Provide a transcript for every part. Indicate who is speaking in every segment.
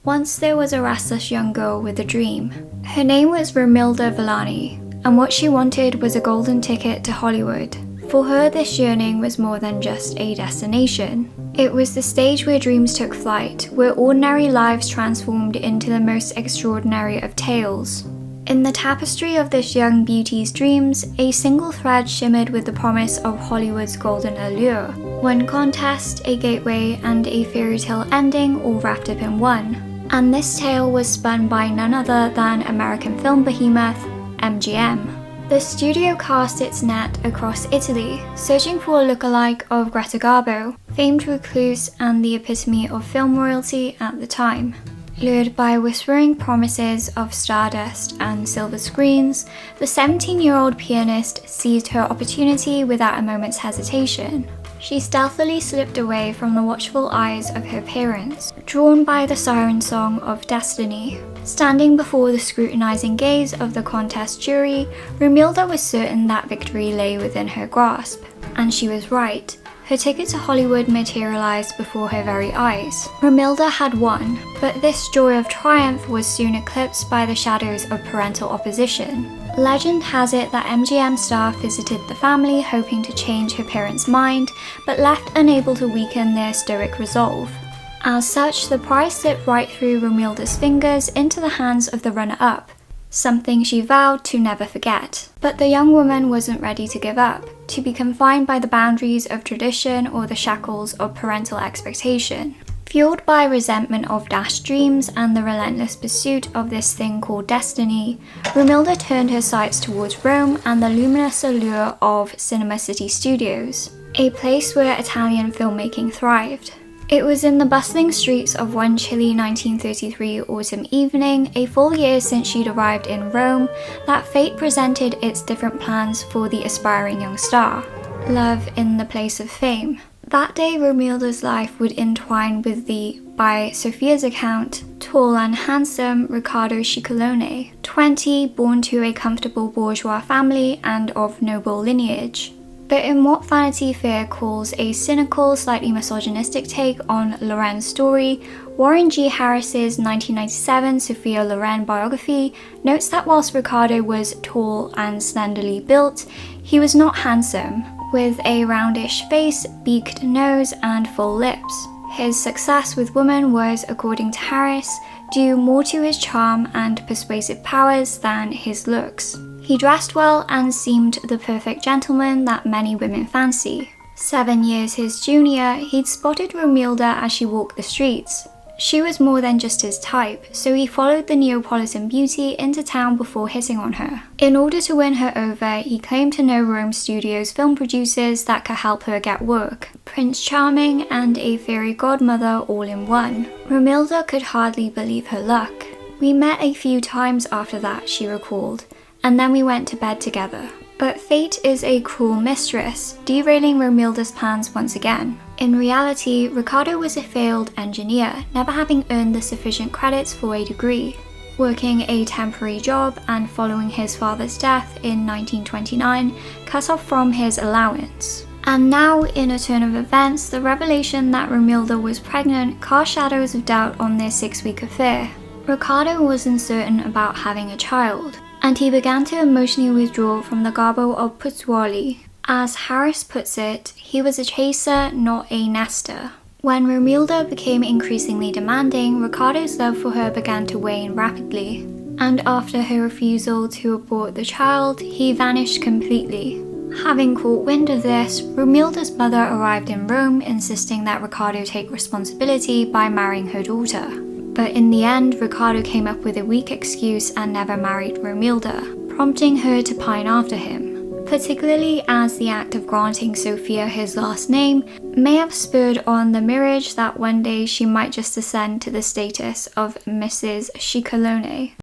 Speaker 1: Once there was a restless young girl with a dream. Her name was Romilda Villani, and what she wanted was a golden ticket to Hollywood. For her, this yearning was more than just a destination. It was the stage where dreams took flight, where ordinary lives transformed into the most extraordinary of tales. In the tapestry of this young beauty's dreams, a single thread shimmered with the promise of Hollywood's golden allure. One contest, a gateway, and a fairy tale ending all wrapped up in one. And this tale was spun by none other than American film behemoth MGM. The studio cast its net across Italy, searching for a lookalike of Greta Garbo, famed recluse and the epitome of film royalty at the time. Lured by whispering promises of stardust and silver screens, the 17-year-old pianist seized her opportunity without a moment's hesitation. She stealthily slipped away from the watchful eyes of her parents, drawn by the siren song of destiny. Standing before the scrutinizing gaze of the contest jury, Romilda was certain that victory lay within her grasp. And she was right. Her ticket to Hollywood materialized before her very eyes. Romilda had won, but this joy of triumph was soon eclipsed by the shadows of parental opposition. Legend has it that MGM staff visited the family hoping to change her parents' mind, but left unable to weaken their stoic resolve. As such, the prize slipped right through Romilda's fingers into the hands of the runner-up, something she vowed to never forget. But the young woman wasn't ready to give up, to be confined by the boundaries of tradition or the shackles of parental expectation. Fueled by resentment of dashed dreams and the relentless pursuit of this thing called destiny, Romilda turned her sights towards Rome and the luminous allure of Cinema City Studios, a place where Italian filmmaking thrived. It was in the bustling streets of one chilly 1933 autumn evening, a full year since she'd arrived in Rome, that fate presented its different plans for the aspiring young star. Love in the place of fame. That day, Romilda's life would entwine with the, by Sofia's account, tall and handsome Riccardo Scicolone, 20, born to a comfortable bourgeois family and of noble lineage. But in what Vanity Fair calls a cynical, slightly misogynistic take on Loren's story, Warren G. Harris's 1997 Sophia Loren biography notes that whilst Riccardo was tall and slenderly built, he was not handsome, with a roundish face, beaked nose, and full lips. His success with women was, according to Harris, due more to his charm and persuasive powers than his looks. He dressed well and seemed the perfect gentleman that many women fancy. 7 years his junior, he'd spotted Romilda as she walked the streets. She was more than just his type, so he followed the Neapolitan beauty into town before hitting on her. In order to win her over, he claimed to know Rome Studios' film producers that could help her get work. Prince Charming and a fairy godmother all in one. Romilda could hardly believe her luck. "We met a few times after that," she recalled, "and then we went to bed together." But fate is a cruel mistress, derailing Romilda's plans once again. In reality, Riccardo was a failed engineer, never having earned the sufficient credits for a degree. Working a temporary job and following his father's death in 1929, cut off from his allowance. And now, in a turn of events, the revelation that Romilda was pregnant cast shadows of doubt on their 6-week affair. Riccardo was uncertain about having a child, and he began to emotionally withdraw from the garbo of Pozzuoli. As Harris puts it, he was a chaser, not a nester. When Romilda became increasingly demanding, Riccardo's love for her began to wane rapidly. And after her refusal to abort the child, he vanished completely. Having caught wind of this, Romilda's mother arrived in Rome, insisting that Riccardo take responsibility by marrying her daughter. But in the end, Riccardo came up with a weak excuse and never married Romilda, prompting her to pine after him, particularly as the act of granting Sofia his last name may have spurred on the marriage that one day she might just ascend to the status of Mrs. Scicolone.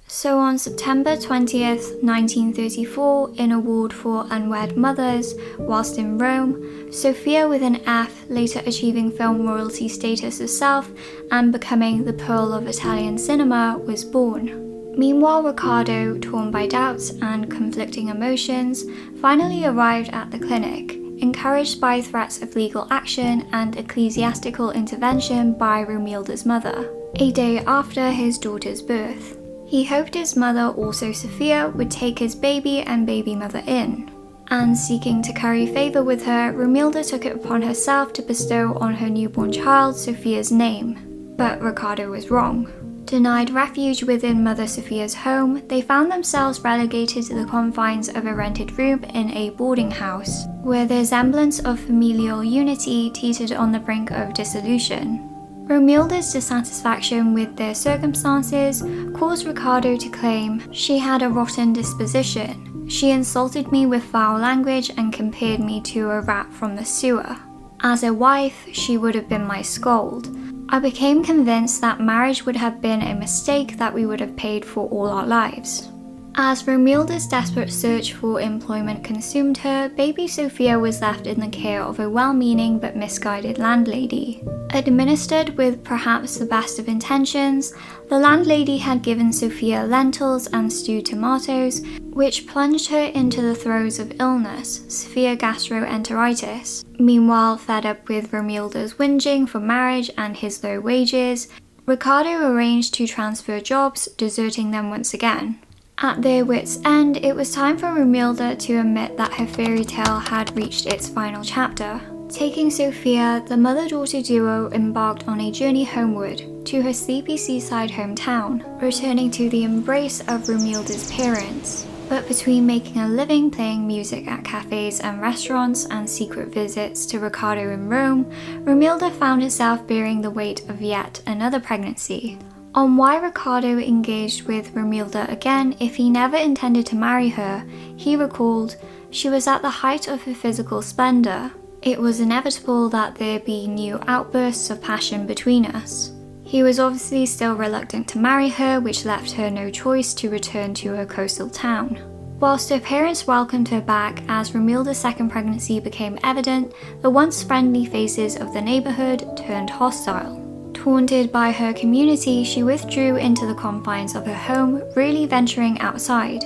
Speaker 1: So on September 20th, 1934, in a ward for unwed mothers, whilst in Rome, Sofia with an F, later achieving film royalty status herself and becoming the pearl of Italian cinema, was born. Meanwhile, Riccardo, torn by doubts and conflicting emotions, finally arrived at the clinic, encouraged by threats of legal action and ecclesiastical intervention by Romilda's mother. a day after his daughter's birth. He hoped his mother, also Sofia, would take his baby and baby mother in. And seeking to curry favour with her, Romilda took it upon herself to bestow on her newborn child Sofia's name. But Riccardo was wrong. Denied refuge within Mother Sofia's home, they found themselves relegated to the confines of a rented room in a boarding house, where the semblance of familial unity teetered on the brink of dissolution. Romilda's dissatisfaction with their circumstances caused Riccardo to claim she had a rotten disposition. She insulted me with foul language and compared me to a rat from the sewer. As a wife, she would have been my scold. I became convinced that marriage would have been a mistake that we would have paid for all our lives. As Romilda's desperate search for employment consumed her, baby Sofia was left in the care of a well-meaning but misguided landlady. Administered with perhaps the best of intentions, the landlady had given Sofia lentils and stewed tomatoes, which plunged her into the throes of illness, severe gastroenteritis. Meanwhile, fed up with Romilda's whinging for marriage and his low wages, Riccardo arranged to transfer jobs, deserting them once again. At their wits' end, it was time for Romilda to admit that her fairy tale had reached its final chapter. Taking Sofia, the mother-daughter duo embarked on a journey homeward to her sleepy seaside hometown, returning to the embrace of Romilda's parents. But between making a living playing music at cafes and restaurants and secret visits to Riccardo in Rome, Romilda found herself bearing the weight of yet another pregnancy. On why Riccardo engaged with Romilda again if he never intended to marry her, he recalled, "She was at the height of her physical splendor. It was inevitable that there be new outbursts of passion between us." He was obviously still reluctant to marry her, which left her no choice to return to her coastal town. Whilst her parents welcomed her back as Romilda's second pregnancy became evident, the once friendly faces of the neighbourhood turned hostile. Taunted by her community, she withdrew into the confines of her home, rarely venturing outside.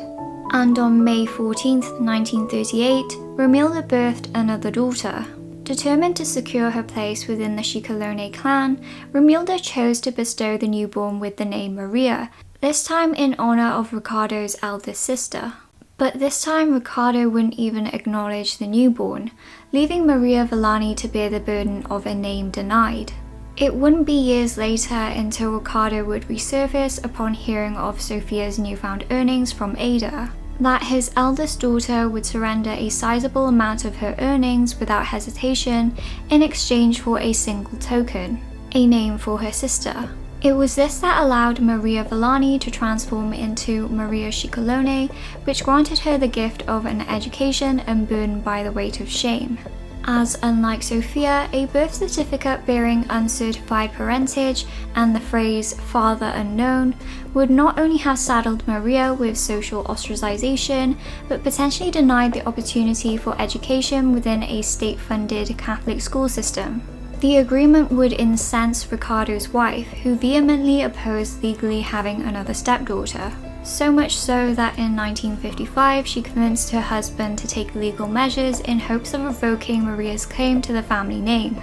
Speaker 1: And on May 14, 1938, Romilda birthed another daughter. Determined to secure her place within the Scicolone clan, Romilda chose to bestow the newborn with the name Maria, this time in honour of Riccardo's eldest sister. But this time Riccardo wouldn't even acknowledge the newborn, leaving Maria Villani to bear the burden of a name denied. It wouldn't be years later until Riccardo would resurface upon hearing of Sofia's newfound earnings from Aida, that his eldest daughter would surrender a sizable amount of her earnings without hesitation in exchange for a single token, a name for her sister. It was this that allowed Maria Villani to transform into Maria Scicolone, which granted her the gift of an education unburdened by the weight of shame. As unlike Sofia, a birth certificate bearing uncertified parentage and the phrase "father unknown" would not only have saddled Maria with social ostracization, but potentially denied the opportunity for education within a state-funded Catholic school system. The agreement would incense Riccardo's wife, who vehemently opposed legally having another stepdaughter. So much so that in 1955 she convinced her husband to take legal measures in hopes of revoking Maria's claim to the family name.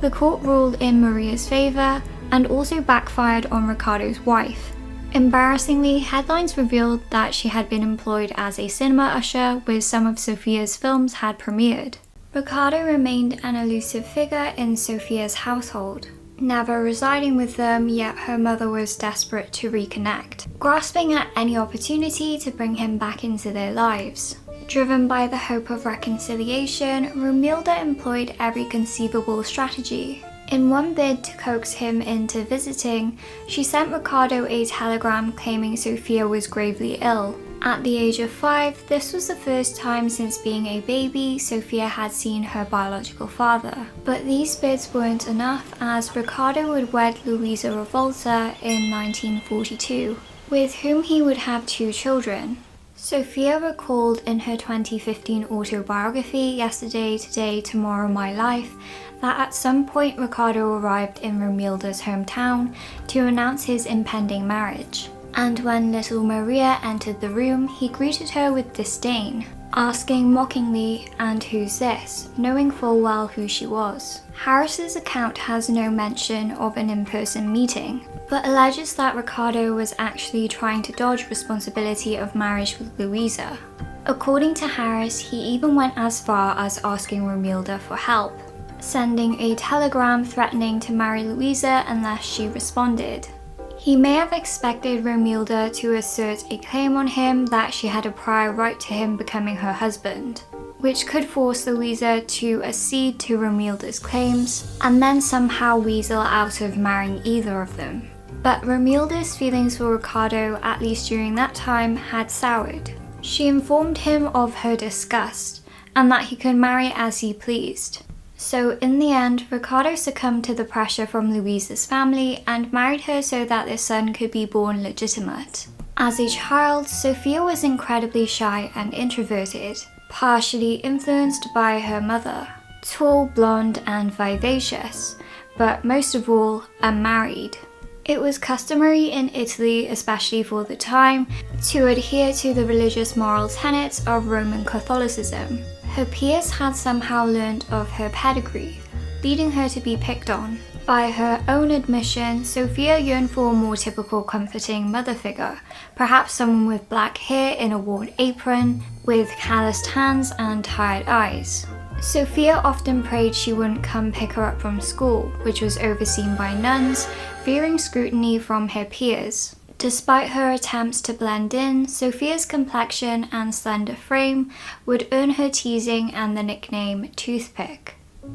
Speaker 1: The court ruled in Maria's favour and also backfired on Riccardo's wife. Embarrassingly, headlines revealed that she had been employed as a cinema usher where some of Sofia's films had premiered. Riccardo remained an elusive figure in Sofia's household, never residing with them, yet her mother was desperate to reconnect, grasping at any opportunity to bring him back into their lives. Driven by the hope of reconciliation, Romilda employed every conceivable strategy. In one bid to coax him into visiting, she sent Riccardo a telegram claiming Sofia was gravely ill. At the age of 5, this was the first time since being a baby Sofia had seen her biological father. But these bids weren't enough, as Riccardo would wed Luisa Revolta in 1942, with whom he would have 2 children. Sofia recalled in her 2015 autobiography, Yesterday, Today, Tomorrow, My Life, that at some point Riccardo arrived in Romilda's hometown to announce his impending marriage. And when little Maria entered the room, he greeted her with disdain, asking mockingly, "And who's this?" knowing full well who she was. Harris's account has no mention of an in-person meeting, but alleges that Riccardo was actually trying to dodge responsibility of marriage with Louisa. According to Harris, he even went as far as asking Romilda for help, sending a telegram threatening to marry Louisa unless she responded. He may have expected Romilda to assert a claim on him that she had a prior right to him becoming her husband, which could force Louisa to accede to Romilda's claims and then somehow weasel out of marrying either of them. But Romilda's feelings for Riccardo, at least during that time, had soured. She informed him of her disgust and that he could marry as he pleased. So in the end, Riccardo succumbed to the pressure from Louisa's family and married her so that their son could be born legitimate. As a child, Sofia was incredibly shy and introverted, partially influenced by her mother. Tall, blonde, and vivacious, but most of all, unmarried. It was customary in Italy, especially for the time, to adhere to the religious moral tenets of Roman Catholicism. Her peers had somehow learned of her pedigree, leading her to be picked on. By her own admission, Sofia yearned for a more typical comforting mother figure, perhaps someone with black hair in a worn apron, with calloused hands and tired eyes. Sofia often prayed she wouldn't come pick her up from school, which was overseen by nuns, fearing scrutiny from her peers. Despite her attempts to blend in, Sofia's complexion and slender frame would earn her teasing and the nickname Toothpick.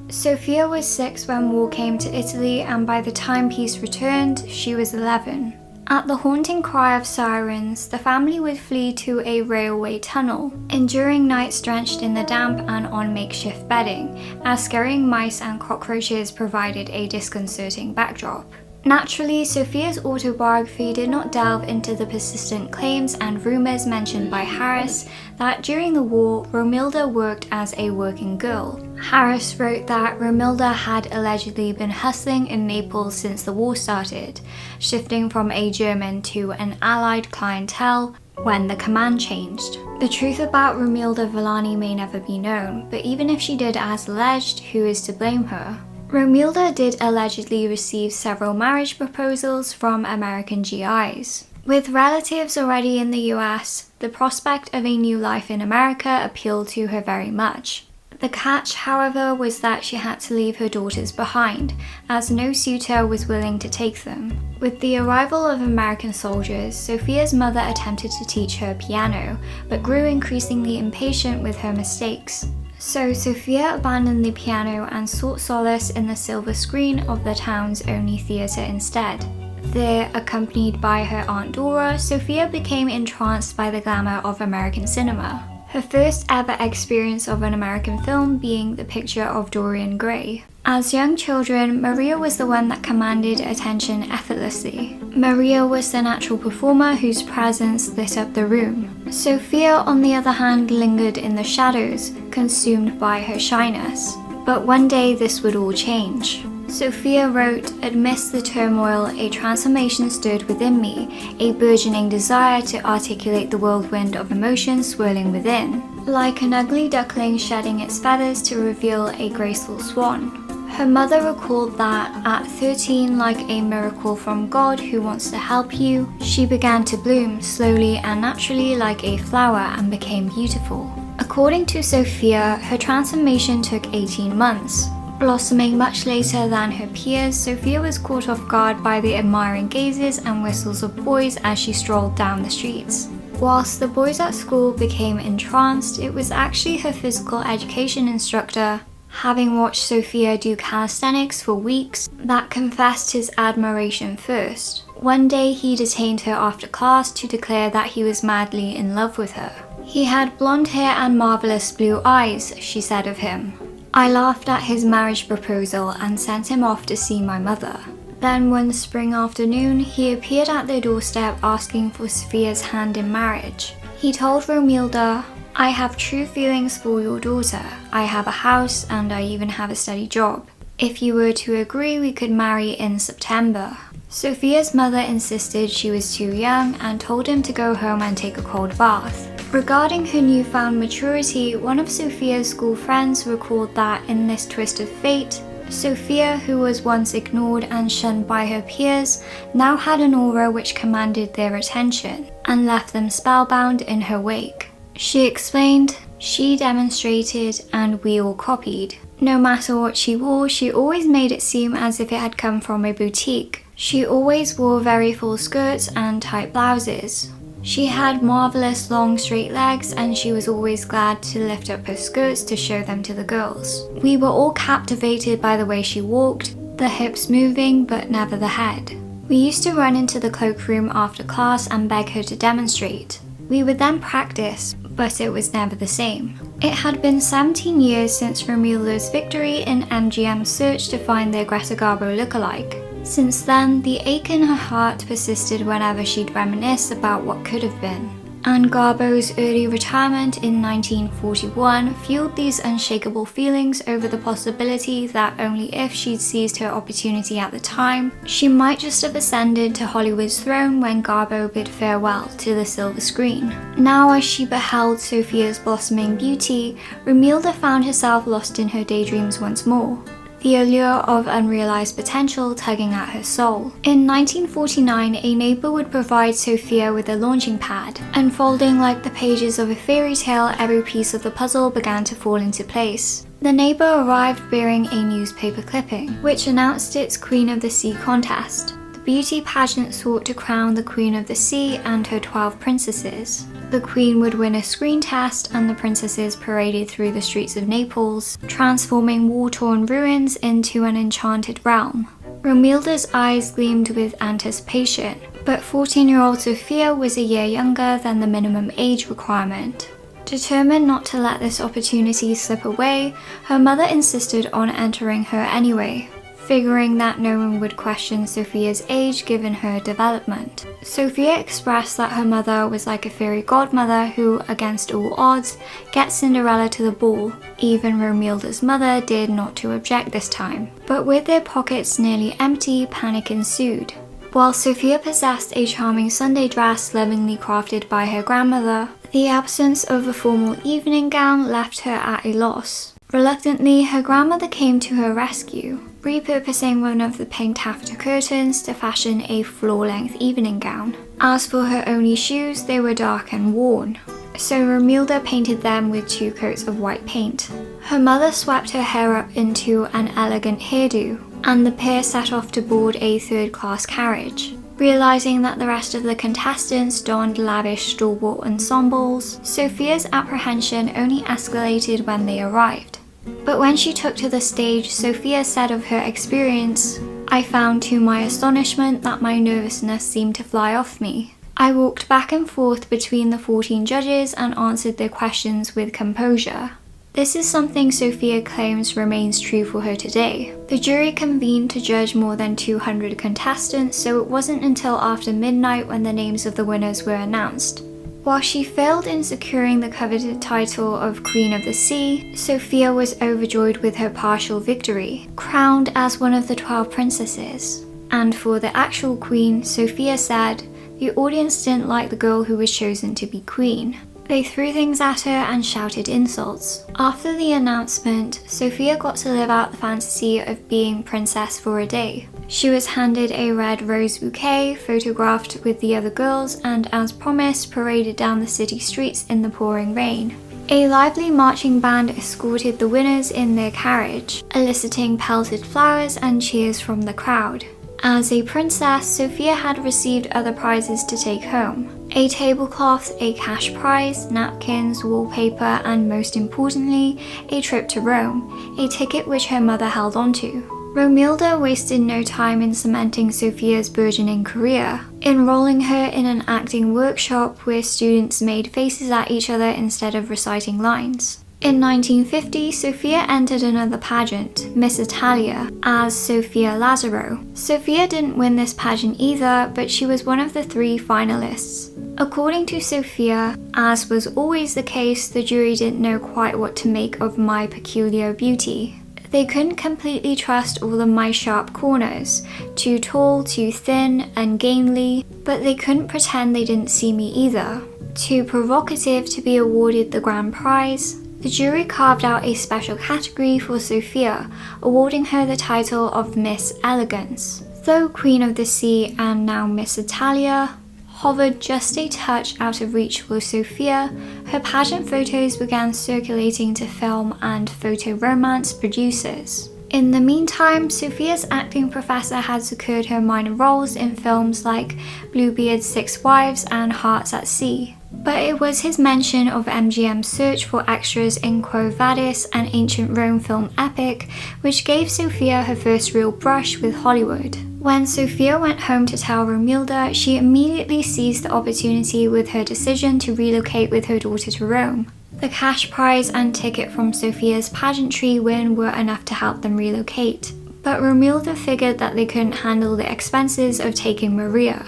Speaker 1: Sofia was 6 when war came to Italy, and by the time peace returned, she was 11. At the haunting cry of sirens, the family would flee to a railway tunnel, enduring nights drenched in the damp and on makeshift bedding, as scurrying mice and cockroaches provided a disconcerting backdrop. Naturally, Sofia's autobiography did not delve into the persistent claims and rumours mentioned by Harris that during the war, Romilda worked as a working girl. Harris wrote that Romilda had allegedly been hustling in Naples since the war started, shifting from a German to an Allied clientele when the command changed. The truth about Romilda Villani may never be known, but even if she did as alleged, who is to blame her? Romilda did allegedly receive several marriage proposals from American GIs. With relatives already in the US, the prospect of a new life in America appealed to her very much. The catch, however, was that she had to leave her daughters behind, as no suitor was willing to take them. With the arrival of American soldiers, Sofia's mother attempted to teach her piano, but grew increasingly impatient with her mistakes. So Sofia abandoned the piano and sought solace in the silver screen of the town's only theatre instead. There, accompanied by her Aunt Dora, Sofia became entranced by the glamour of American cinema. Her first ever experience of an American film being the picture of Dorian Gray. As young children, Maria was the one that commanded attention effortlessly. Maria was the natural performer whose presence lit up the room. Sofia, on the other hand, lingered in the shadows, consumed by her shyness. But one day this would all change. Sofia wrote, "Amidst the turmoil, a transformation stood within me, a burgeoning desire to articulate the whirlwind of emotion swirling within, like an ugly duckling shedding its feathers to reveal a graceful swan." Her mother recalled that, at 13, like a miracle from God who wants to help you, she began to bloom slowly and naturally like a flower and became beautiful. According to Sofia, her transformation took 18 months. Blossoming much later than her peers, Sofia was caught off guard by the admiring gazes and whistles of boys as she strolled down the streets. Whilst the boys at school became entranced, it was actually her physical education instructor, having watched Sofia do calisthenics for weeks, that confessed his admiration first. One day he detained her after class to declare that he was madly in love with her. "He had blonde hair and marvellous blue eyes," she said of him. "I laughed at his marriage proposal and sent him off to see my mother." Then one spring afternoon, he appeared at their doorstep asking for Sofia's hand in marriage. He told Romilda, "I have true feelings for your daughter. I have a house and I even have a steady job. If you were to agree, we could marry in September." Sofia's mother insisted she was too young and told him to go home and take a cold bath. Regarding her newfound maturity, one of Sofia's school friends recalled that in this twist of fate, Sofia, who was once ignored and shunned by her peers, now had an aura which commanded their attention and left them spellbound in her wake. She explained, "She demonstrated and we all copied. No matter what she wore, she always made it seem as if it had come from a boutique. She always wore very full skirts and tight blouses. She had marvelous long straight legs and she was always glad to lift up her skirts to show them to the girls. We were all captivated by the way she walked, the hips moving but never the head. We used to run into the cloakroom after class and beg her to demonstrate. We would then practice, but it was never the same." It had been 17 years since Romilda's victory in MGM's search to find their Greta Garbo lookalike. Since then, the ache in her heart persisted whenever she'd reminisce about what could have been. And Garbo's early retirement in 1941 fueled these unshakable feelings over the possibility that only if she'd seized her opportunity at the time, she might just have ascended to Hollywood's throne when Garbo bid farewell to the silver screen. Now, as she beheld Sofia's blossoming beauty, Romilda found herself lost in her daydreams once more, the allure of unrealized potential tugging at her soul. In 1949, a neighbor would provide Sofia with a launching pad. Unfolding like the pages of a fairy tale, every piece of the puzzle began to fall into place. The neighbor arrived bearing a newspaper clipping, which announced its Queen of the Sea contest. The beauty pageant sought to crown the Queen of the Sea and her 12 princesses. The queen would win a screen test and the princesses paraded through the streets of Naples, transforming war-torn ruins into an enchanted realm. Romilda's eyes gleamed with anticipation, but 14-year-old Sofia was a year younger than the minimum age requirement. Determined not to let this opportunity slip away, her mother insisted on entering her anyway, figuring that no one would question Sofia's age given her development. Sofia expressed that her mother was like a fairy godmother who, against all odds, gets Cinderella to the ball. Even Romilda's mother dared not to object this time. But with their pockets nearly empty, panic ensued. While Sofia possessed a charming Sunday dress lovingly crafted by her grandmother, the absence of a formal evening gown left her at a loss. Reluctantly, her grandmother came to her rescue, repurposing one of the pink taffeta curtains to fashion a floor-length evening gown. As for her only shoes, they were dark and worn, so Romilda painted them with 2 coats of white paint. Her mother swept her hair up into an elegant hairdo, and the pair set off to board a third-class carriage. Realizing that the rest of the contestants donned lavish stalwart ensembles, Sofia's apprehension only escalated when they arrived. But when she took to the stage, Sofia said of her experience, "I found to my astonishment that my nervousness seemed to fly off me. I walked back and forth between the 14 judges and answered their questions with composure." This is something Sofia claims remains true for her today. The jury convened to judge more than 200 contestants, so it wasn't until after midnight when the names of the winners were announced. While she failed in securing the coveted title of Queen of the Sea, Sofia was overjoyed with her partial victory, crowned as one of the 12 princesses. And for the actual queen, Sofia said, "The audience didn't like the girl who was chosen to be queen. They threw things at her and shouted insults." After the announcement, Sofia got to live out the fantasy of being princess for a day. She was handed a red rose bouquet, photographed with the other girls, and as promised, paraded down the city streets in the pouring rain. A lively marching band escorted the winners in their carriage, eliciting pelted flowers and cheers from the crowd. As a princess, Sofia had received other prizes to take home. A tablecloth, a cash prize, napkins, wallpaper, and most importantly, a trip to Rome, a ticket which her mother held onto. Romilda wasted no time in cementing Sofia's burgeoning career, enrolling her in an acting workshop where students made faces at each other instead of reciting lines. In 1950, Sofia entered another pageant, Miss Italia, as Sofia Lazzaro. Sofia didn't win this pageant either, but she was one of the 3 finalists. According to Sofia, as was always the case, the jury didn't know quite what to make of my peculiar beauty. They couldn't completely trust all of my sharp corners, too tall, too thin, ungainly, but they couldn't pretend they didn't see me either. Too provocative to be awarded the grand prize, The jury carved out a special category for Sofia, awarding her the title of Miss Elegance. Though Queen of the Sea and now Miss Italia hovered just a touch out of reach for Sofia, her pageant photos began circulating to film and photo-romance producers. In the meantime, Sofia's acting professor had secured her minor roles in films like Bluebeard's Six Wives and Hearts at Sea. But it was his mention of MGM's search for extras in Quo Vadis, an ancient Rome film epic, which gave Sofia her first real brush with Hollywood. When Sofia went home to tell Romilda, she immediately seized the opportunity with her decision to relocate with her daughter to Rome. The cash prize and ticket from Sofia's pageantry win were enough to help them relocate, but Romilda figured that they couldn't handle the expenses of taking Maria.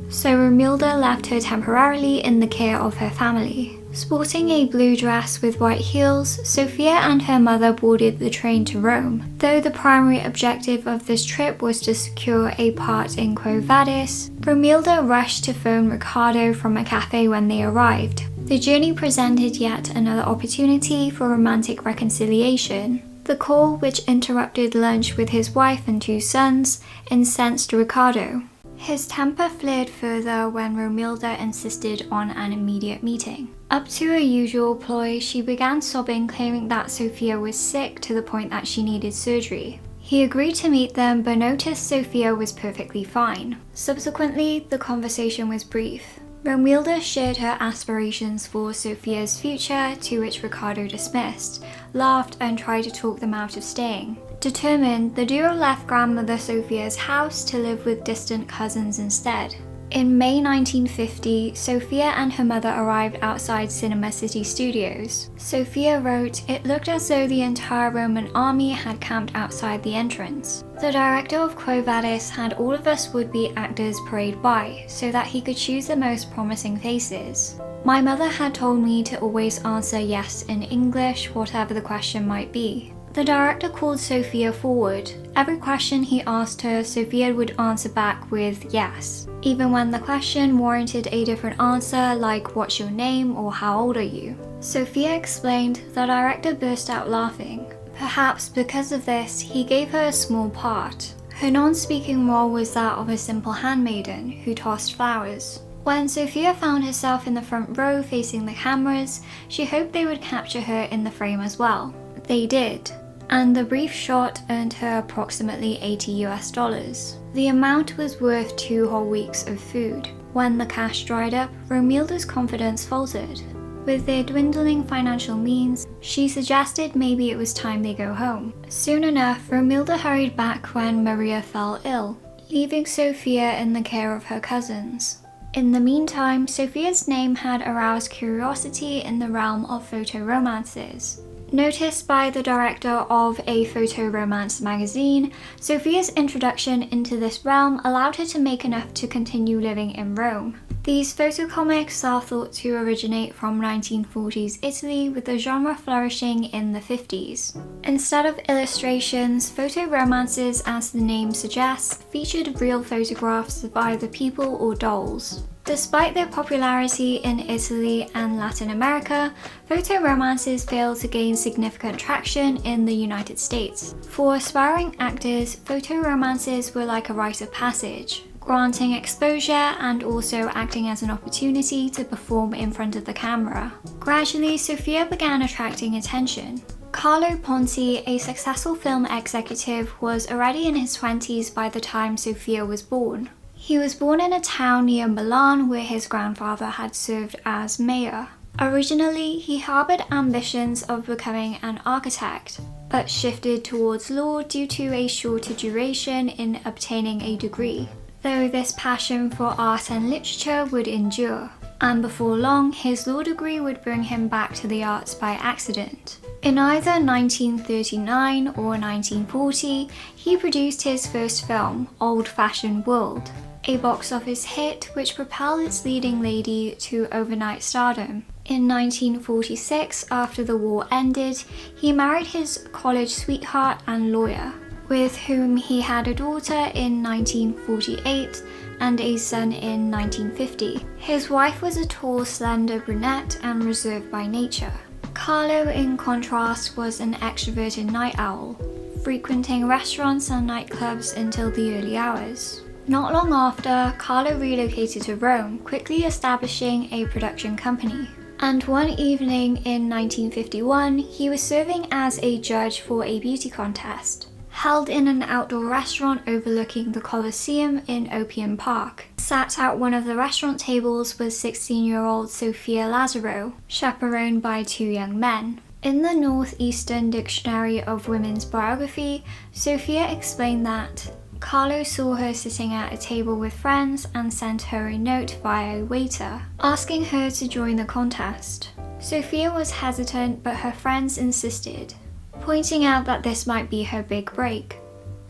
Speaker 1: So Romilda left her temporarily in the care of her family. Sporting a blue dress with white heels, Sofia and her mother boarded the train to Rome. Though the primary objective of this trip was to secure a part in Quo Vadis, Romilda rushed to phone Riccardo from a cafe when they arrived. The journey presented yet another opportunity for romantic reconciliation. The call, which interrupted lunch with his wife and 2 sons, incensed Riccardo. His temper flared further when Romilda insisted on an immediate meeting. Up to her usual ploy, she began sobbing, claiming that Sofia was sick to the point that she needed surgery. He agreed to meet them, but noticed Sofia was perfectly fine. Subsequently, the conversation was brief. Romilda shared her aspirations for Sofia's future, to which Riccardo dismissed, laughed and tried to talk them out of staying. Determined, the duo left grandmother Sofia's house to live with distant cousins instead. In May 1950, Sofia and her mother arrived outside Cinema City Studios. Sofia wrote, "It looked as though the entire Roman army had camped outside the entrance. The director of Quo Vadis had all of us would-be actors parade by, so that he could choose the most promising faces. My mother had told me to always answer yes in English, whatever the question might be. The director called Sofia forward. Every question he asked her, Sofia would answer back with yes, even when the question warranted a different answer, like what's your name or how old are you?" Sofia explained. The director burst out laughing. Perhaps because of this, he gave her a small part. Her non-speaking role was that of a simple handmaiden who tossed flowers. When Sofia found herself in the front row facing the cameras, she hoped they would capture her in the frame as well. They did, and the brief shot earned her approximately $80. The amount was worth 2 whole weeks of food. When the cash dried up, Romilda's confidence faltered. With their dwindling financial means, she suggested maybe it was time they go home. Soon enough, Romilda hurried back when Maria fell ill, leaving Sofia in the care of her cousins. In the meantime, Sofia's name had aroused curiosity in the realm of photo-romances. Noticed by the director of a photo-romance magazine, Sofia's introduction into this realm allowed her to make enough to continue living in Rome. These photo comics are thought to originate from 1940s Italy, with the genre flourishing in the 50s. Instead of illustrations, photo-romances, as the name suggests, featured real photographs of either people or dolls. Despite their popularity in Italy and Latin America, photo-romances failed to gain significant traction in the United States. For aspiring actors, photo-romances were like a rite of passage, granting exposure and also acting as an opportunity to perform in front of the camera. Gradually, Sofia began attracting attention. Carlo Ponti, a successful film executive, was already in his 20s by the time Sofia was born. He was born in a town near Milan where his grandfather had served as mayor. Originally, he harbored ambitions of becoming an architect, but shifted towards law due to a shorter duration in obtaining a degree, though this passion for art and literature would endure, and before long, his law degree would bring him back to the arts by accident. In either 1939 or 1940, he produced his first film, Old-Fashioned World, a box office hit which propelled its leading lady to overnight stardom. In 1946, after the war ended, he married his college sweetheart and lawyer, with whom he had a daughter in 1948 and a son in 1950. His wife was a tall, slender brunette and reserved by nature. Carlo, in contrast, was an extroverted night owl, frequenting restaurants and nightclubs until the early hours. Not long after, Carlo relocated to Rome, quickly establishing a production company. And one evening in 1951, he was serving as a judge for a beauty contest, held in an outdoor restaurant overlooking the Colosseum in Opium Park. Sat at one of the restaurant tables was 16-year-old Sophia Lazaro, chaperoned by 2 young men. In the Northeastern Dictionary of Women's Biography, Sophia explained that Carlo saw her sitting at a table with friends and sent her a note via a waiter, asking her to join the contest. Sophia was hesitant, but her friends insisted, pointing out that this might be her big break.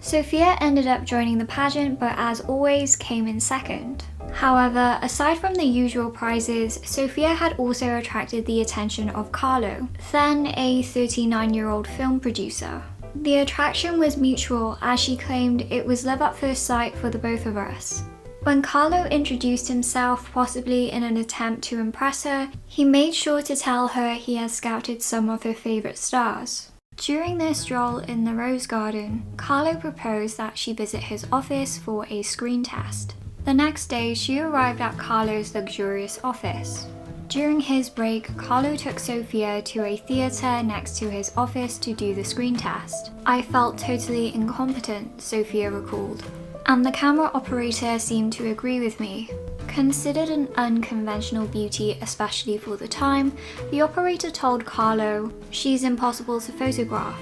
Speaker 1: Sophia ended up joining the pageant, but as always came in second. However, aside from the usual prizes, Sophia had also attracted the attention of Carlo, then a 39-year-old film producer. The attraction was mutual, as she claimed it was love at first sight for the both of us. When Carlo introduced himself, possibly in an attempt to impress her, he made sure to tell her he had scouted some of her favourite stars. During their stroll in the Rose Garden, Carlo proposed that she visit his office for a screen test. The next day, she arrived at Carlo's luxurious office. During his break, Carlo took Sophia to a theatre next to his office to do the screen test. I felt totally incompetent, Sophia recalled, and the camera operator seemed to agree with me. Considered an unconventional beauty, especially for the time, the operator told Carlo, "She's impossible to photograph.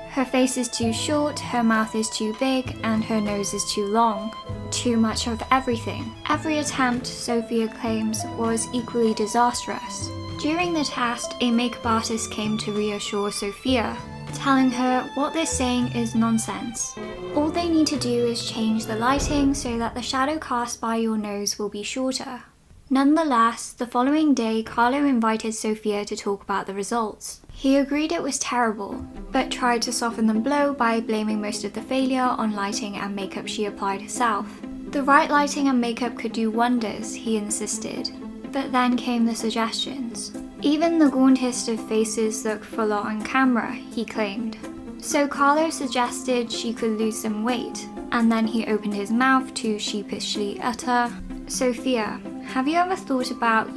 Speaker 1: Her face is too short, her mouth is too big, and her nose is too long. Too much of everything." Every attempt, Sophia claims, was equally disastrous. During the test, a makeup artist came to reassure Sophia, telling her what they're saying is nonsense. All they need to do is change the lighting so that the shadow cast by your nose will be shorter. Nonetheless, the following day, Carlo invited Sophia to talk about the results. He agreed it was terrible, but tried to soften the blow by blaming most of the failure on lighting and makeup she applied herself. The right lighting and makeup could do wonders, he insisted. But then came the suggestions. Even the gauntest of faces look fuller on camera, he claimed. So Carlo suggested she could lose some weight, and then he opened his mouth to sheepishly utter, "Sophia, have you ever thought about,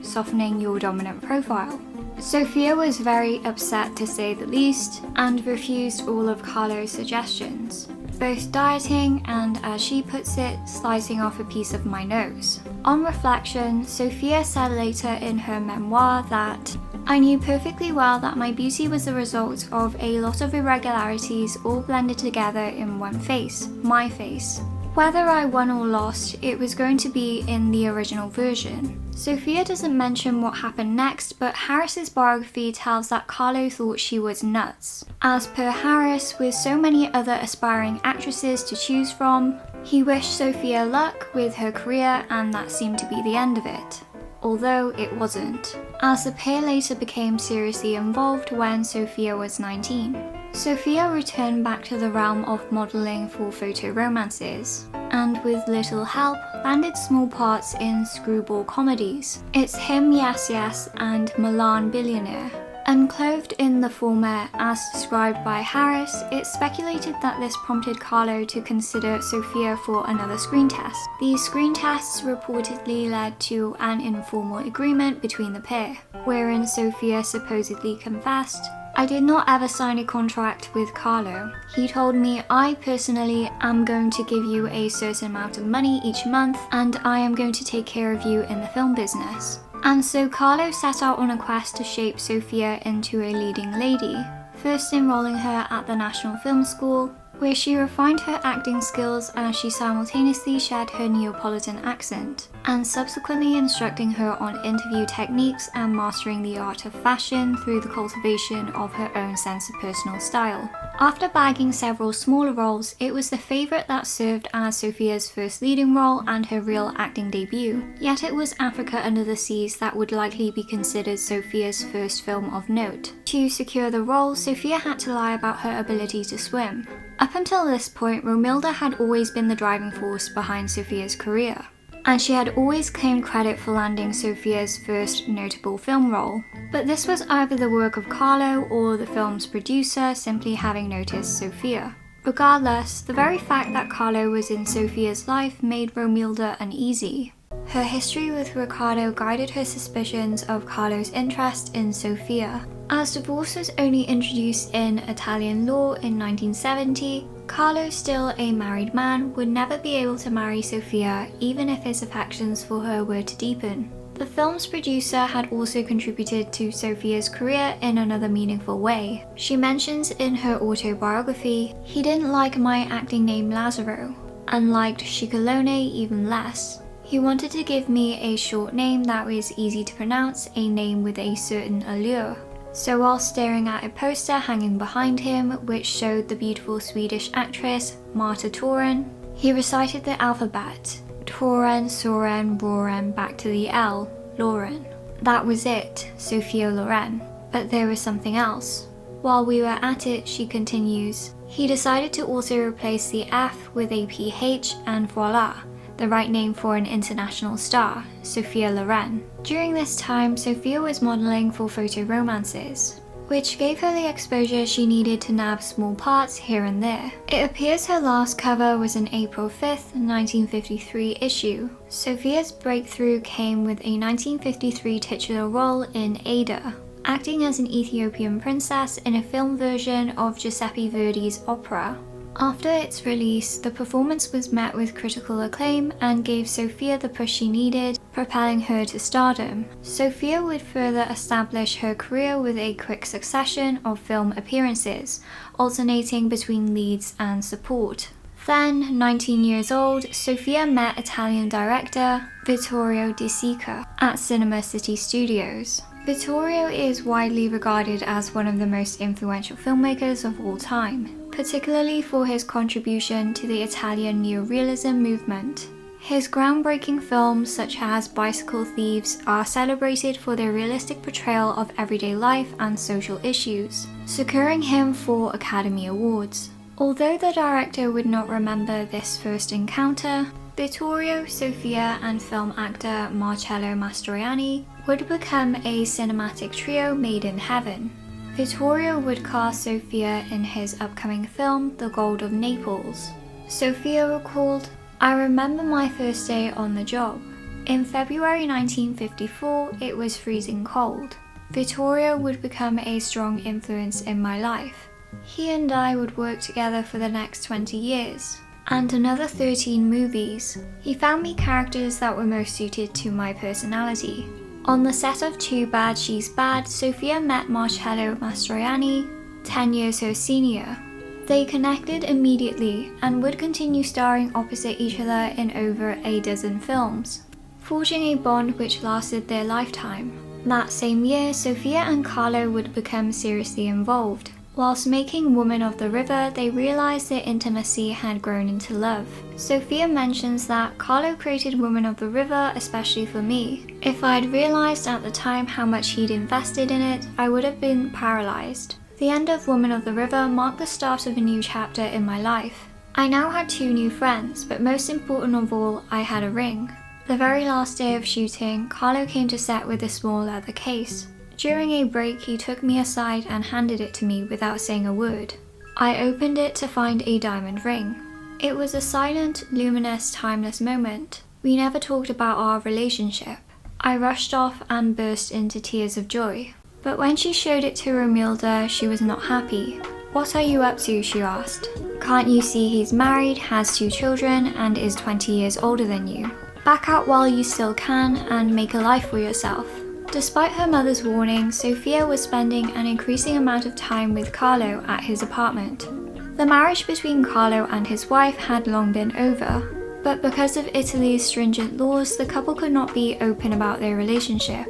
Speaker 1: softening your dominant profile?" Sophia was very upset, to say the least, and refused all of Carlo's suggestions, both dieting and, as she puts it, slicing off a piece of my nose. On reflection, Sophia said later in her memoir that, "I knew perfectly well that my beauty was the result of a lot of irregularities all blended together in one face, my face. Whether I won or lost, it was going to be in the original version." Sophia doesn't mention what happened next, but Harris's biography tells that Carlo thought she was nuts. As per Harris, with so many other aspiring actresses to choose from, he wished Sophia luck with her career, and that seemed to be the end of it. Although it wasn't, as the pair later became seriously involved when Sophia was 19. Sophia returned back to the realm of modelling for Fotoromances, and with little help, landed small parts in screwball comedies. It's Him Yes Yes and Milan Billionaire. Unclothed in the former, as described by Harris, it's speculated that this prompted Carlo to consider Sophia for another screen test. These screen tests reportedly led to an informal agreement between the pair, wherein Sophia supposedly confessed, "I did not ever sign a contract with Carlo. He told me, I personally am going to give you a certain amount of money each month, and I am going to take care of you in the film business." And so Carlo set out on a quest to shape Sophia into a leading lady, first enrolling her at the National Film School, where she refined her acting skills as she simultaneously shared her Neapolitan accent, and subsequently instructing her on interview techniques and mastering the art of fashion through the cultivation of her own sense of personal style. After bagging several smaller roles, it was The Favourite that served as Sophia's first leading role and her real acting debut, yet it was Africa Under the Seas that would likely be considered Sophia's first film of note. To secure the role, Sophia had to lie about her ability to swim. Up until this point, Romilda had always been the driving force behind Sophia's career. and she had always claimed credit for landing Sofia's first notable film role. But this was either the work of Carlo or the film's producer simply having noticed Sophia. Regardless, the very fact that Carlo was in Sofia's life made Romilda uneasy. Her history with Riccardo guided her suspicions of Carlo's interest in Sofia. As divorce was only introduced in Italian law in 1970, Carlo, still a married man, would never be able to marry Sofia even if his affections for her were to deepen. The film's producer had also contributed to Sofia's career in another meaningful way. She mentions in her autobiography, "He didn't like my acting name Lazzaro, and liked Scicolone even less. He wanted to give me a short name that was easy to pronounce, a name with a certain allure." So while staring at a poster hanging behind him, which showed the beautiful Swedish actress Marta Toren, he recited the alphabet. Toren, Soren, Roren, back to the L, Loren. That was it, Sophia Loren. But there was something else. While we were at it, she continues, he decided to also replace the F with a PH, and voila, the right name for an international star, Sophia Loren. During this time, Sophia was modelling for Fotoromanzi, which gave her the exposure she needed to nab small parts here and there. It appears her last cover was an April 5th, 1953 issue. Sophia's breakthrough came with a 1953 titular role in Aida, acting as an Ethiopian princess in a film version of Giuseppe Verdi's opera. After its release, the performance was met with critical acclaim and gave Sophia the push she needed, propelling her to stardom. Sophia would further establish her career with a quick succession of film appearances, alternating between leads and support. Then, 19 years old, Sophia met Italian director Vittorio De Sica at Cinema City Studios. Vittorio is widely regarded as one of the most influential filmmakers of all time, particularly for his contribution to the Italian neorealism movement. His groundbreaking films such as Bicycle Thieves are celebrated for their realistic portrayal of everyday life and social issues, securing him 4 Academy Awards. Although the director would not remember this first encounter, Vittorio, Sofia, and film actor Marcello Mastroianni would become a cinematic trio made in heaven. Vittorio would cast Sofia in his upcoming film, The Gold of Naples. Sofia recalled, "I remember my first day on the job. In February 1954, it was freezing cold. Vittorio would become a strong influence in my life. He and I would work together for the next 20 years. And another 13 movies. He found me characters that were most suited to my personality." On the set of Too Bad She's Bad, Sofia met Marcello Mastroianni, 10 years her senior. They connected immediately and would continue starring opposite each other in over a dozen films, forging a bond which lasted their lifetime. That same year, Sofia and Carlo would become seriously involved. Whilst making Woman of the River, they realized their intimacy had grown into love. Sofia mentions that Carlo created Woman of the River especially for me. If I'd realized at the time how much he'd invested in it, I would have been paralyzed. The end of Woman of the River marked the start of a new chapter in my life. I now had 2 new friends, but most important of all, I had a ring. The very last day of shooting, Carlo came to set with a small leather case. During a break, he took me aside and handed it to me without saying a word. I opened it to find a diamond ring. It was a silent, luminous, timeless moment. We never talked about our relationship. I rushed off and burst into tears of joy. But when she showed it to Romilda, she was not happy. "What are you up to?" she asked. "Can't you see he's married, has 2 children, and is 20 years older than you? Back out while you still can and make a life for yourself." Despite her mother's warning, Sofia was spending an increasing amount of time with Carlo at his apartment. The marriage between Carlo and his wife had long been over, but because of Italy's stringent laws, the couple could not be open about their relationship.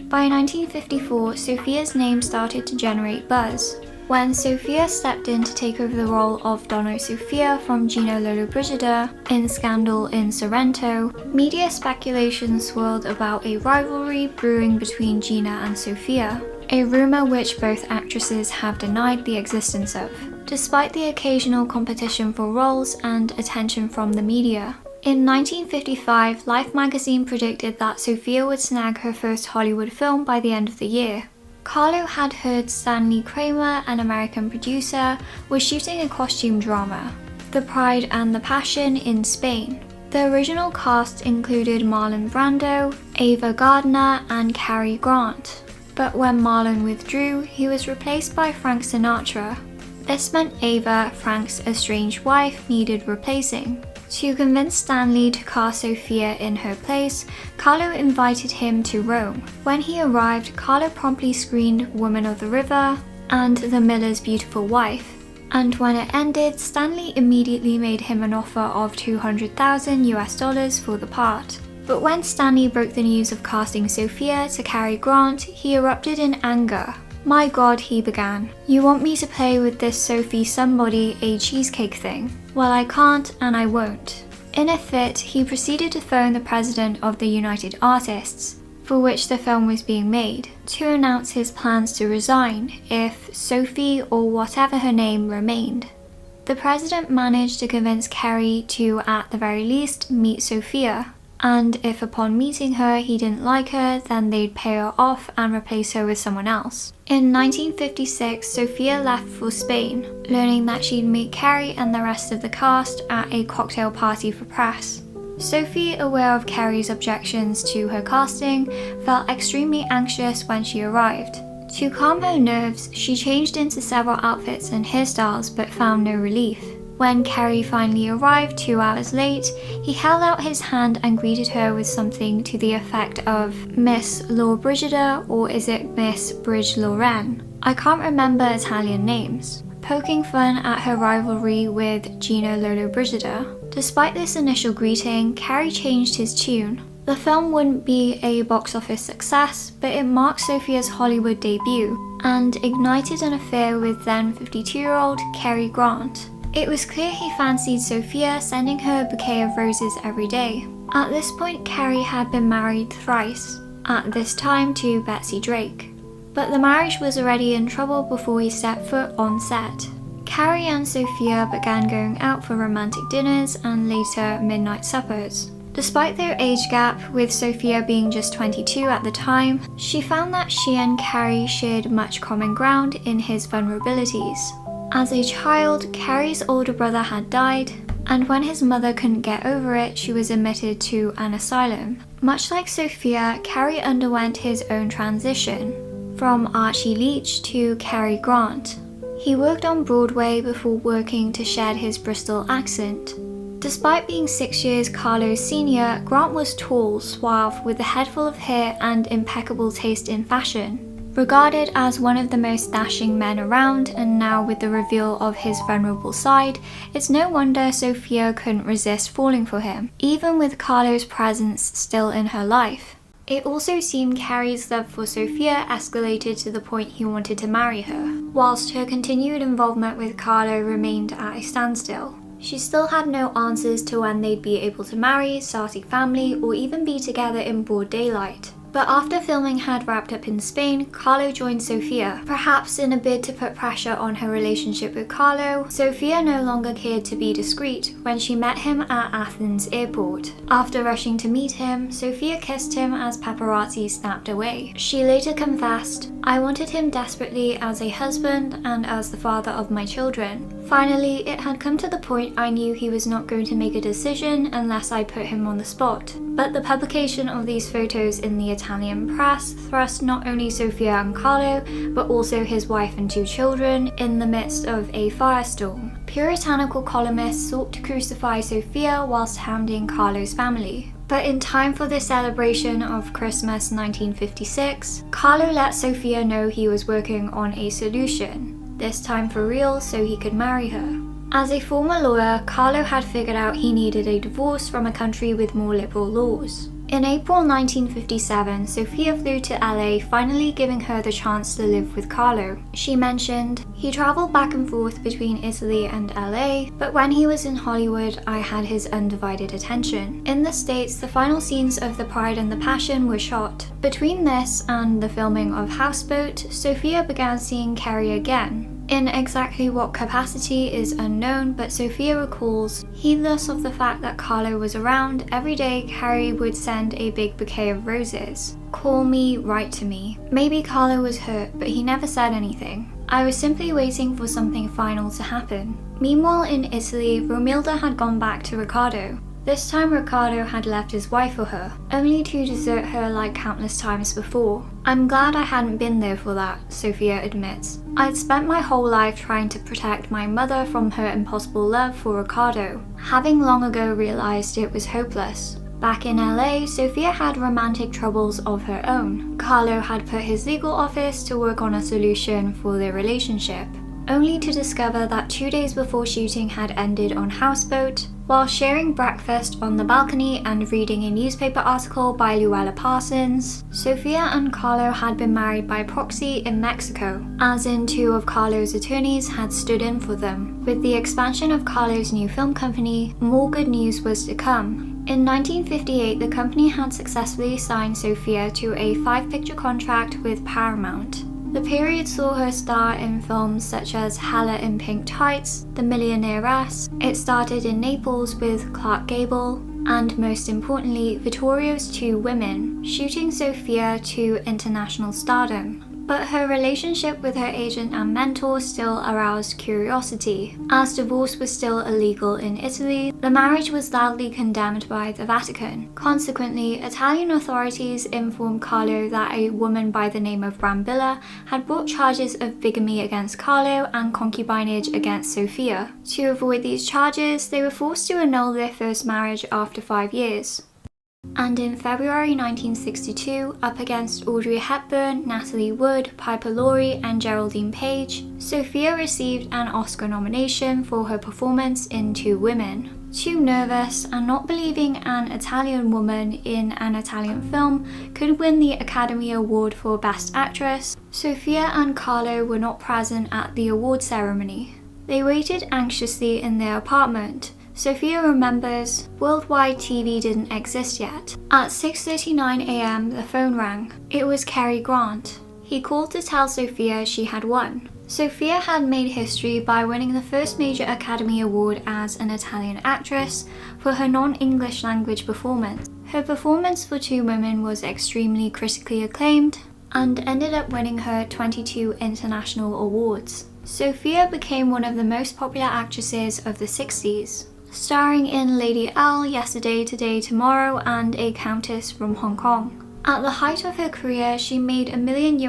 Speaker 1: By 1954, Sofia's name started to generate buzz. When Sofia stepped in to take over the role of Donna Sofia from Gino Lollobrigida in Scandal in Sorrento, media speculation swirled about a rivalry brewing between Gina and Sofia, a rumor which both actresses have denied the existence of, despite the occasional competition for roles and attention from the media. In 1955, Life magazine predicted that Sofia would snag her first Hollywood film by the end of the year. Carlo had heard Stanley Kramer, an American producer, was shooting a costume drama, The Pride and the Passion, in Spain. The original cast included Marlon Brando, Ava Gardner, and Cary Grant. But when Marlon withdrew, he was replaced by Frank Sinatra. This meant Ava, Frank's estranged wife, needed replacing. To convince Stanley to cast Sofia in her place, Carlo invited him to Rome. When he arrived, Carlo promptly screened Woman of the River and The Miller's Beautiful Wife. And when it ended, Stanley immediately made him an offer of $200,000 for the part. But when Stanley broke the news of casting Sofia to Cary Grant, he erupted in anger. "My God," he began. "You want me to play with this Sophie somebody a cheesecake thing? Well, I can't and I won't." In a fit, he proceeded to phone the president of the United Artists, for which the film was being made, to announce his plans to resign if Sophie, or whatever her name, remained. The president managed to convince Cary to, at the very least, meet Sofia, and if upon meeting her he didn't like her, then they'd pay her off and replace her with someone else. In 1956, Sofia left for Spain, learning that she'd meet Cary and the rest of the cast at a cocktail party for press. Sophie, aware of Cary's objections to her casting, felt extremely anxious when she arrived. To calm her nerves, she changed into several outfits and hairstyles but found no relief. When Cary finally arrived 2 hours late, he held out his hand and greeted her with something to the effect of "Miss Lollobrigida," or is it Miss Bridge Loren? I can't remember Italian names, poking fun at her rivalry with Gina Lollobrigida. Despite this initial greeting, Cary changed his tune. The film wouldn't be a box office success, but it marked Sofia's Hollywood debut and ignited an affair with then 52-year-old Cary Grant. It was clear he fancied Sofia, sending her a bouquet of roses every day. At this point, Cary had been married thrice, at this time to Betsy Drake. But the marriage was already in trouble before he stepped foot on set. Cary and Sofia began going out for romantic dinners and later midnight suppers. Despite their age gap, with Sofia being just 22 at the time, she found that she and Cary shared much common ground in his vulnerabilities. As a child, Cary's older brother had died, and when his mother couldn't get over it, she was admitted to an asylum. Much like Sofia, Cary underwent his own transition, from Archie Leach to Cary Grant. He worked on Broadway before working to shed his Bristol accent. Despite being 6 years Carlo's senior, Grant was tall, suave, with a head full of hair and impeccable taste in fashion. Regarded as one of the most dashing men around, and now with the reveal of his vulnerable side, it's no wonder Sofia couldn't resist falling for him, even with Carlo's presence still in her life. It also seemed Cary's love for Sofia escalated to the point he wanted to marry her, whilst her continued involvement with Carlo remained at a standstill. She still had no answers to when they'd be able to marry, start a family, or even be together in broad daylight. But after filming had wrapped up in Spain, Carlo joined Sofia. Perhaps in a bid to put pressure on her relationship with Carlo, Sofia no longer cared to be discreet when she met him at Athens airport. After rushing to meet him, Sofia kissed him as paparazzi snapped away. She later confessed, "I wanted him desperately as a husband and as the father of my children. Finally, it had come to the point I knew he was not going to make a decision unless I put him on the spot." But the publication of these photos in the Italian press thrust not only Sofia and Carlo, but also his wife and 2 children in the midst of a firestorm. Puritanical columnists sought to crucify Sofia whilst hounding Carlo's family. But in time for the celebration of Christmas 1956, Carlo let Sofia know he was working on a solution, this time for real so he could marry her. As a former lawyer, Carlo had figured out he needed a divorce from a country with more liberal laws. In April 1957, Sofia flew to LA, finally giving her the chance to live with Carlo. She mentioned, "He traveled back and forth between Italy and LA, but when he was in Hollywood, I had his undivided attention. In the States, the final scenes of The Pride and the Passion were shot. Between this and the filming of Houseboat, Sofia began seeing Cary again. In exactly what capacity is unknown, but Sofia recalls, heedless of the fact that Carlo was around, every day Cary would send a big bouquet of roses. Call me, write to me. Maybe Carlo was hurt, but he never said anything. I was simply waiting for something final to happen. Meanwhile in Italy, Romilda had gone back to Riccardo. This time Riccardo had left his wife for her, only to desert her like countless times before. I'm glad I hadn't been there for that, Sofia admits. I'd spent my whole life trying to protect my mother from her impossible love for Riccardo, having long ago realized it was hopeless. Back in LA, Sofia had romantic troubles of her own. Carlo had put his legal office to work on a solution for their relationship, only to discover that 2 days before shooting had ended on houseboat. While sharing breakfast on the balcony and reading a newspaper article by Luella Parsons, Sofia and Carlo had been married by proxy in Mexico, as in 2 of Carlo's attorneys had stood in for them. With the expansion of Carlo's new film company, more good news was to come. In 1958, the company had successfully signed Sofia to a 5-picture contract with Paramount. The period saw her star in films such as Hala in Pink Tights, The Millionaireess. It started in Naples with Clark Gable, and most importantly, Vittorio's 2 Women, shooting Sofia to international stardom. But her relationship with her agent and mentor still aroused curiosity. As divorce was still illegal in Italy, the marriage was loudly condemned by the Vatican. Consequently, Italian authorities informed Carlo that a woman by the name of Brambilla had brought charges of bigamy against Carlo and concubinage against Sofia. To avoid these charges, they were forced to annul their first marriage after 5 years. And in February 1962, up against Audrey Hepburn, Natalie Wood, Piper Laurie, and Geraldine Page, Sofia received an Oscar nomination for her performance in 2 Women. Too nervous and not believing an Italian woman in an Italian film could win the Academy Award for Best Actress, Sofia and Carlo were not present at the award ceremony. They waited anxiously in their apartment. Sofia remembers, worldwide TV didn't exist yet. At 6:39 a.m. the phone rang. It was Cary Grant. He called to tell Sofia she had won. Sofia had made history by winning the first major Academy Award as an Italian actress for her non-English language performance. Her performance for 2 Women was extremely critically acclaimed and ended up winning her 22 international awards. Sofia became one of the most popular actresses of the 60s. Starring in Lady L, Yesterday, Today, Tomorrow, and A Countess from Hong Kong. At the height of her career, she made $1 million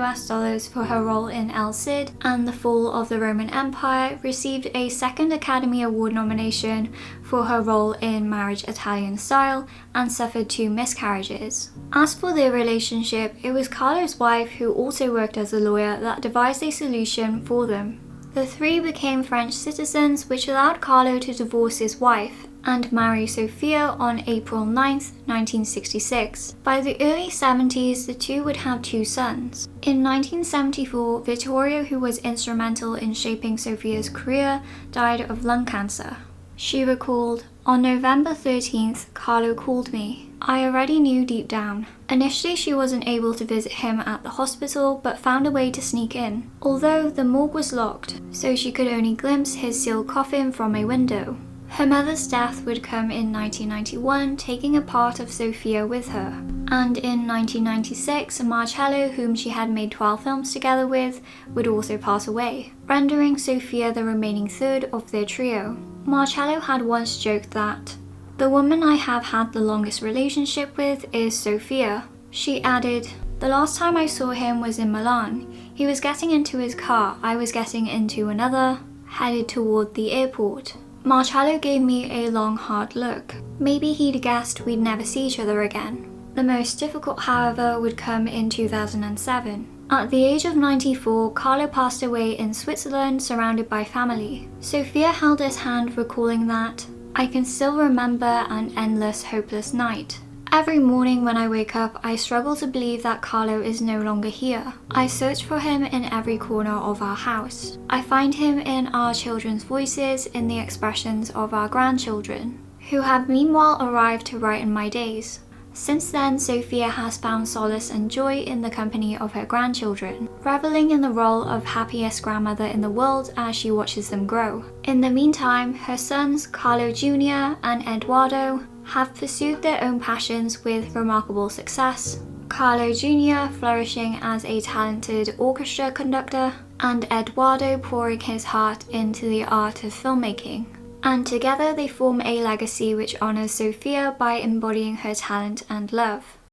Speaker 1: for her role in El Cid and the Fall of the Roman Empire, received a 2nd Academy Award nomination for her role in Marriage Italian Style, and suffered 2 miscarriages. As for their relationship, it was Carlo's wife, who also worked as a lawyer, that devised a solution for them. The 3 became French citizens, which allowed Carlo to divorce his wife and marry Sofia on April 9, 1966. By the early 70s, the 2 would have 2 sons. In 1974, Vittorio, who was instrumental in shaping Sofia's career, died of lung cancer. She recalled, "On November 13th, Carlo called me. I already knew deep down. Initially she wasn't able to visit him at the hospital, but found a way to sneak in, although the morgue was locked, so she could only glimpse his sealed coffin from a window." Her mother's death would come in 1991, taking a part of Sofia with her. And in 1996, Marcello, whom she had made 12 films together with, would also pass away, rendering Sofia the remaining third of their trio. Marcello had once joked that, "The woman I have had the longest relationship with is Sofia." She added, "The last time I saw him was in Milan. He was getting into his car, I was getting into another, headed toward the airport. Marcello gave me a long, hard look. Maybe he'd guessed we'd never see each other again." The most difficult, however, would come in 2007. At the age of 94, Carlo passed away in Switzerland, surrounded by family. Sofia held his hand, recalling that, "I can still remember an endless, hopeless night. Every morning when I wake up, I struggle to believe that Carlo is no longer here. I search for him in every corner of our house. I find him in our children's voices, in the expressions of our grandchildren, who have meanwhile arrived to brighten my days. Since then, Sofia has found solace and joy in the company of her grandchildren, reveling in the role of happiest grandmother in the world as she watches them grow. In the meantime, her sons Carlo Jr. and Eduardo have pursued their own passions with remarkable success, Carlo Jr. flourishing as a talented orchestra conductor, and Eduardo pouring his heart into the art of filmmaking. And together they form a legacy which honors Sofia by embodying her talent and love.